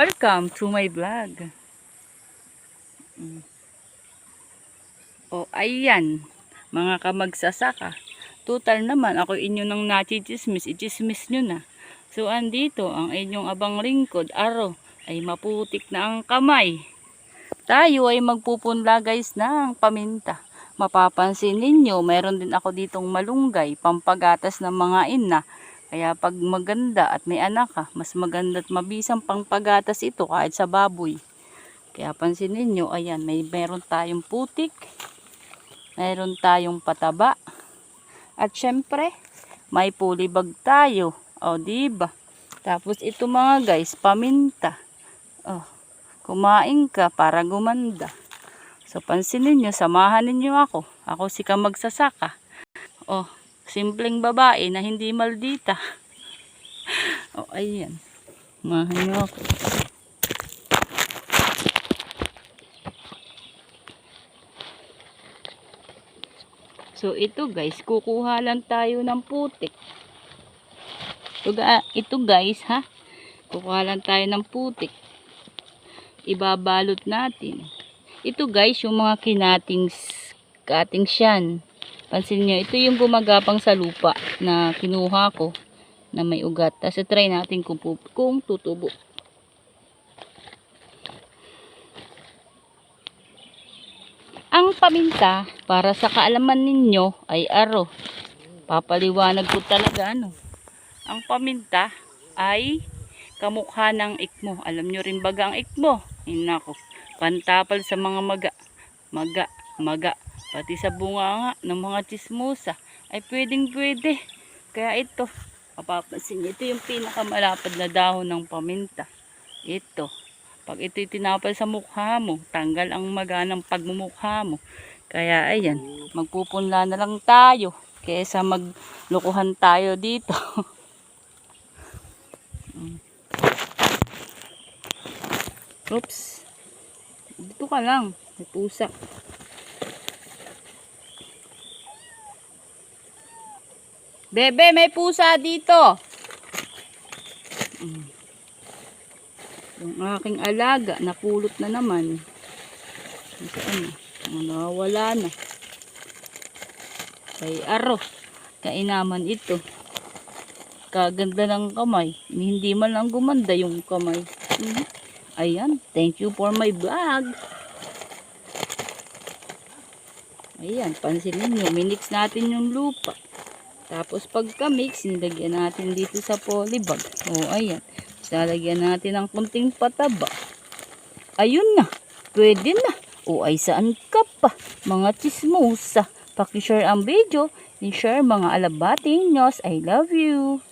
Welcome to my vlog. O ayan, mga kamagsasaka. Total naman, ako inyo nang nachichismis, ichismis nyo na. So andito, ang inyong abang lingkod, Aro, ay maputik na ang kamay. Tayo ay magpupunla guys ng paminta. Mapapansin ninyo, mayroon din ako ditong malunggay, pampagatas ng mga ina. Kaya pag maganda at may anak ka, mas maganda at mabisang pangpagatas ito kahit sa baboy. Kaya pansin ninyo, ayan, meron tayong putik, meron tayong pataba, at syempre, may pulibag tayo. O, diba? Tapos ito mga guys, paminta. O, kumain ka para gumanda. So, pansin ninyo, samahan ninyo ako. Ako si kamagsasaka. O, simpleng babae na hindi maldita. O, ayan. Samahan nyo ako. So, ito guys, kukuha lang tayo ng putik. Ito guys, ha? Kukuha lang tayo ng putik. Ibabalot natin. Ito guys, yung mga kating siyan. Pansin nyo, ito yung gumagapang sa lupa na kinuha ko na may ugat. Tapos try natin kung tutubo. Ang paminta, para sa kaalaman ninyo, ay aro. Papaliwanag ko talaga ano. Ang paminta ay kamukha ng ikmo. Alam nyo rin baga ang ikmo? Nako, pantapal sa mga maga. Pati sa bunga nga ng mga chismosa ay pwedeng pwede. Kaya ito, mapapansin, ito yung pinakamalapad na dahon ng paminta. Ito. Pag ito'y tinapal sa mukha mo, tanggal ang maga ng pagmumukha mo. Kaya ayan, magpupunla na lang tayo kaysa maglukuhan tayo dito. Oops. Dito ka lang, may pusa. Bebe, may pusa dito. Yung aking alaga, napulot na naman. Saan na? Nawawala na. Kay aro. Kainaman ito. Kaganda ng kamay. Hindi man lang gumanda yung kamay. Ayan. Thank you for my vlog. Ayan. Pansinin nyo. Minix natin yung lupa. Tapos pagka-mix, nilagyan natin dito sa polybag. O, ayan. Lalagyan natin ng kunting pataba. Ayun na. Pwede na. O ay saan ka pa? Mga chismosa. Paki-share ang video. I-share mga alabating news. I love you.